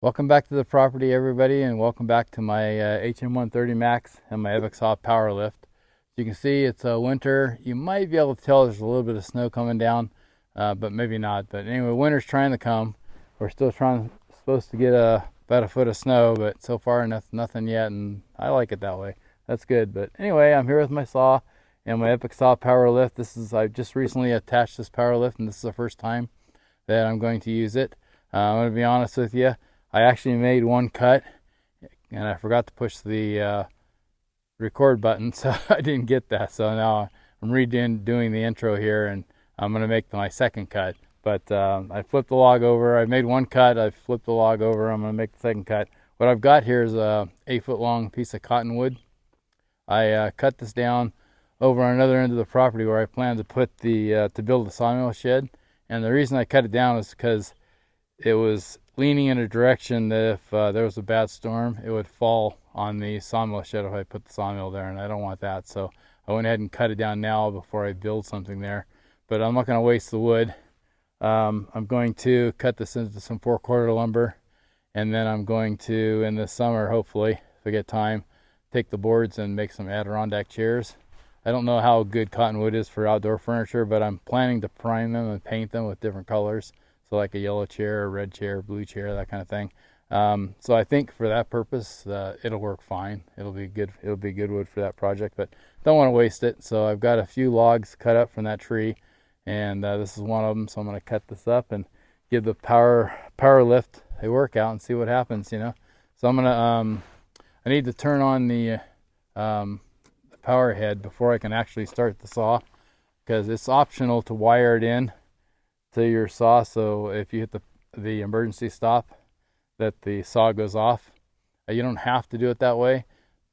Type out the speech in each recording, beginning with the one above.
Welcome back to the property, everybody, and welcome back to my HM130 Max and my EpicSaw PowerLift. As you can see, it's winter. You might be able to tell there's a little bit of snow coming down, but maybe not. But anyway, winter's trying to come. We're still supposed to get about a foot of snow, but so far nothing yet, and I like it that way. That's good. But anyway, I'm here with my saw and my EpicSaw PowerLift. I've just recently attached this PowerLift, and this is the first time that I'm going to use it. I'm going to be honest with you. I actually made one cut, and I forgot to push the record button, so I didn't get that. So now I'm redoing the intro here, and I'm going to make my second cut. But I flipped the log over. I made one cut. I flipped the log over. I'm going to make the second cut. What I've got here is a 8-foot long piece of cottonwood. I cut this down over on another end of the property where I plan to put to build the sawmill shed. And the reason I cut it down is because it was leaning in a direction that if there was a bad storm, it would fall on the sawmill shed if I put the sawmill there, and I don't want that. So I went ahead and cut it down now before I build something there. But I'm not going to waste the wood. I'm going to cut this into some 4/4 lumber, and then I'm going to, in the summer, hopefully, if I get time, take the boards and make some Adirondack chairs. I don't know how good cottonwood is for outdoor furniture, but I'm planning to prime them and paint them with different colors. So like a yellow chair, a red chair, blue chair, that kind of thing. So I think for that purpose, it'll work fine. It'll be good wood for that project, but don't want to waste it. So I've got a few logs cut up from that tree, and this is one of them. So I'm going to cut this up and give the PowerLift a workout and see what happens, So I'm going to, I need to turn on the power head before I can actually start the saw, because it's optional to wire it in to your saw, so if you hit the emergency stop, that the saw goes off. You don't have to do it that way,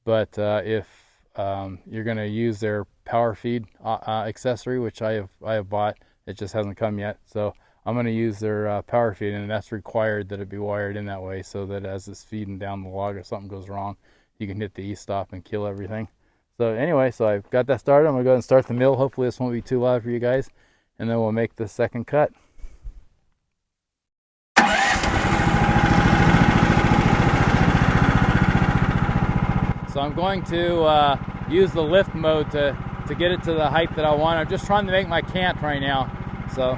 but if you're going to use their power feed accessory, which I have bought, it just hasn't come yet, so I'm going to use their power feed, and that's required that it be wired in that way, so that as it's feeding down the log, if something goes wrong, you can hit the e-stop and kill everything. So anyway, so I've got that started. I'm going to go ahead and start the mill. Hopefully this won't be too loud for you guys, and then we'll make the second cut. So I'm going to use the lift mode to get it to the height that I want. I'm just trying to make my cant right now. So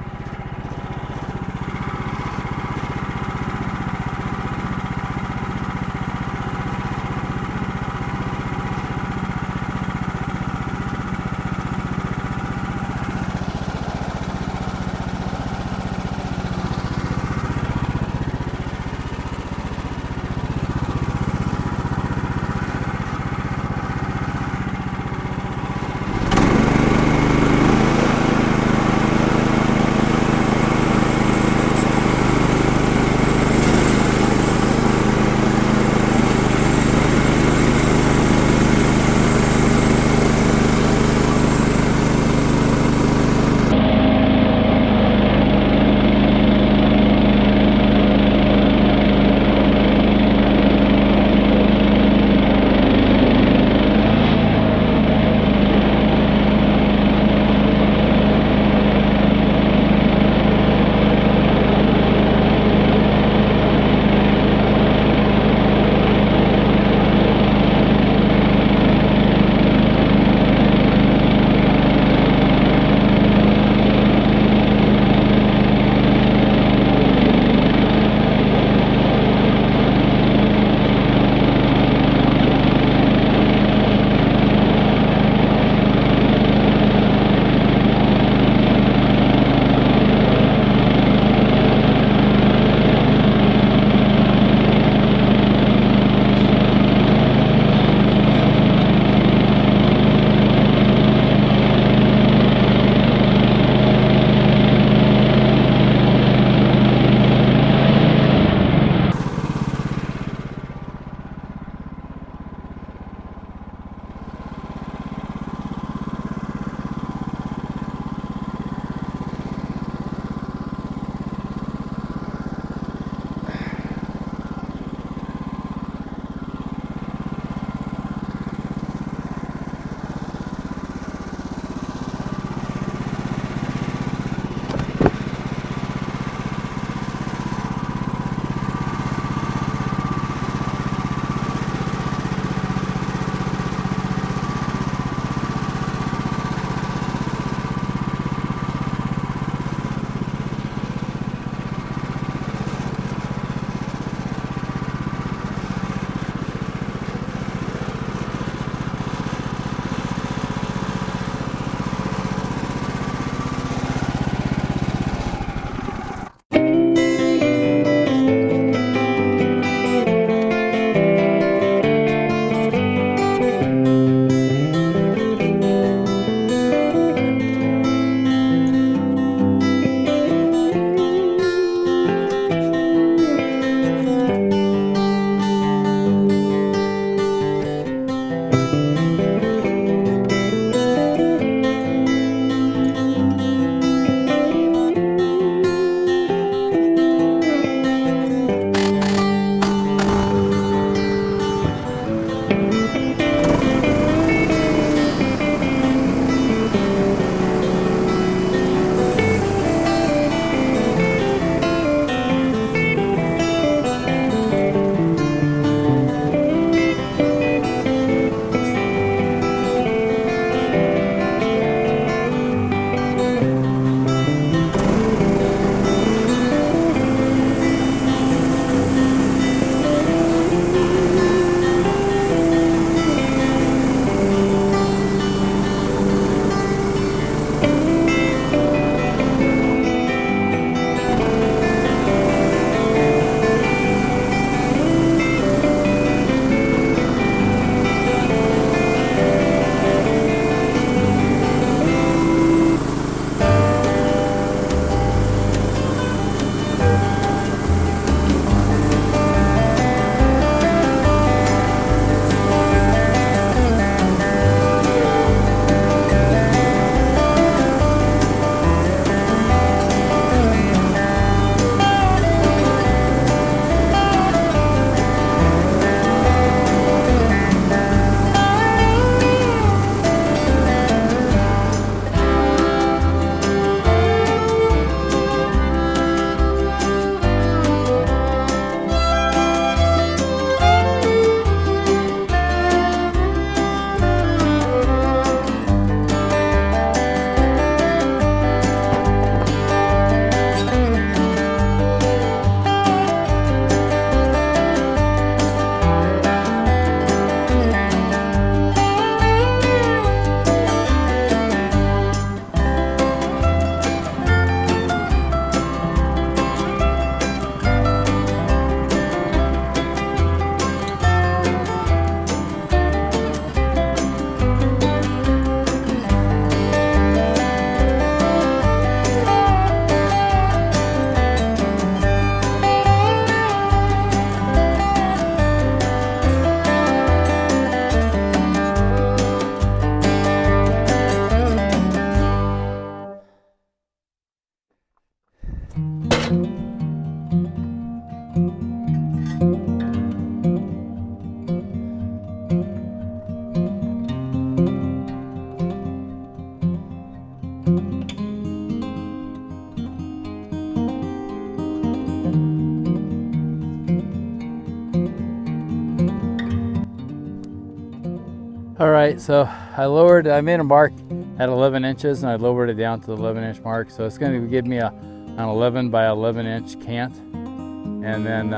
All right, so I made a mark at 11 inches and I lowered it down to the 11-inch mark. So it's going to give me an 11 by 11 inch cant. And then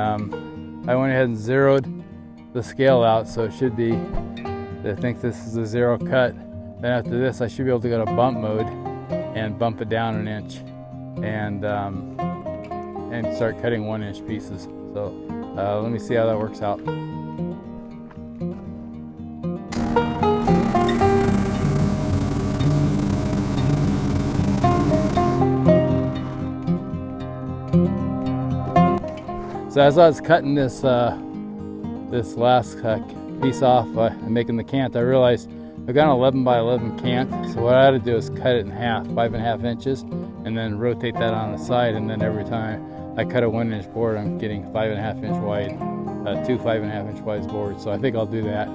I went ahead and zeroed the scale out, so it should be, I think this is a 0 cut. Then after this, I should be able to go to bump mode and bump it down an inch and start cutting 1-inch pieces. So let me see how that works out. So as I was cutting this this last piece off and making the cant, I realized I've got an 11 by 11 cant. So what I had to do is cut it in half, 5.5 inches, and then rotate that on the side. And then every time I cut a 1-inch board, I'm getting 5.5 inch wide, 2 5.5 inch wide boards. So I think I'll do that.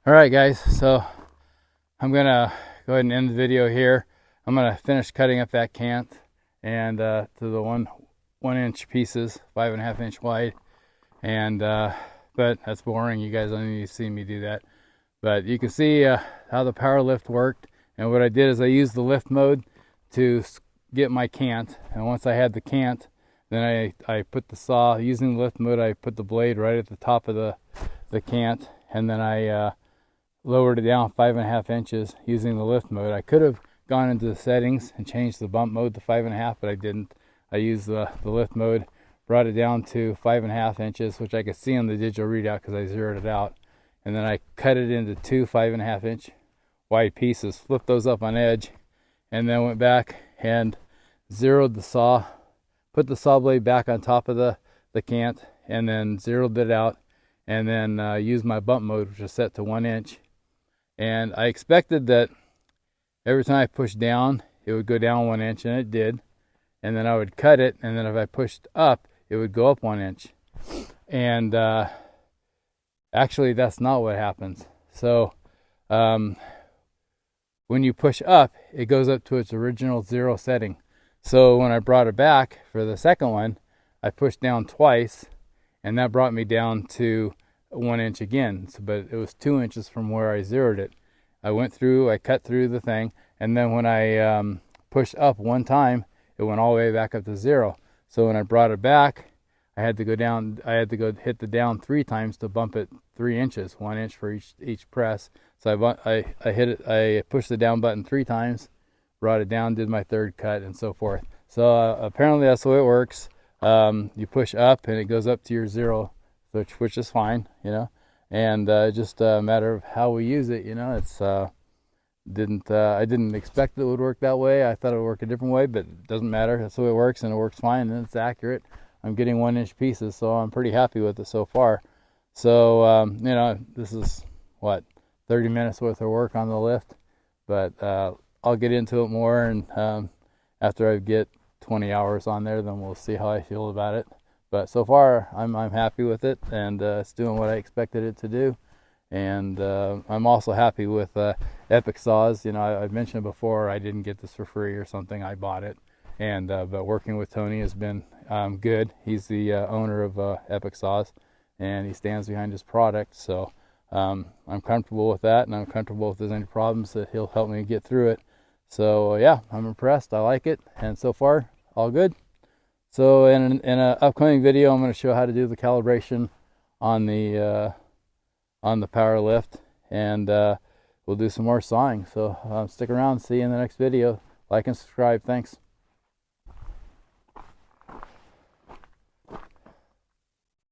All right, guys, so I'm gonna go ahead and end the video here. I'm gonna finish cutting up that cant and to the one inch pieces, 5.5 inch wide. And but that's boring. You guys don't need to see me do that. But you can see how the PowerLift worked. And what I did is I used the lift mode to get my cant. And once I had the cant, then I put the saw, using the lift mode, I put the blade right at the top of the cant. And then I lowered it down 5.5 inches using the lift mode. I could have gone into the settings and changed the bump mode to 5.5, but I didn't. I used the lift mode, brought it down to 5.5 inches, which I could see on the digital readout because I zeroed it out. And then I cut it into 2 5.5 inch wide pieces, flipped those up on edge, and then went back and zeroed the saw, put the saw blade back on top of the cant, and then zeroed it out, and then used my bump mode, which was set to 1 inch. And I expected that every time I pushed down, it would go down 1 inch, and it did. And then I would cut it, and then if I pushed up, it would go up 1 inch. And actually, that's not what happens. So when you push up, it goes up to its original 0 setting. So when I brought it back for the second one, I pushed down twice, and that brought me down to 1 inch again. So, but it was 2 inches from where I zeroed it. I cut through the thing, and then when I pushed up one time, it went all the way back up to 0. So when I brought it back, I had to go hit the down 3 times to bump it 3 inches, 1 inch for each press. So I pushed the down button 3 times, brought it down, did my third cut, and so forth. So apparently that's the way it works. You push up and it goes up to your 0, which is fine, you know. And just a matter of how we use it, you know. It's I didn't expect it would work that way. I thought it would work a different way, but it doesn't matter. That's the way it works, and it works fine, and it's accurate. I'm getting 1 inch pieces, so I'm pretty happy with it so far. So you know, this is what, 30 minutes worth of work on the lift, but I'll get into it more, and after I get 20 hours on there, then we'll see how I feel about it. But so far, I'm happy with it, and it's doing what I expected it to do. And I'm also happy with EpicSaws. You know, I've mentioned before, I didn't get this for free or something. I bought it, and but working with Tony has been good. He's the owner of EpicSaws, and he stands behind his product. So I'm comfortable with that, and I'm comfortable if there's any problems that he'll help me get through it. So yeah, I'm impressed. I like it, and so far all good. So in an upcoming video, I'm going to show how to do the calibration on the PowerLift, and we'll do some more sawing. So stick around. See you in the next video. Like and subscribe. Thanks.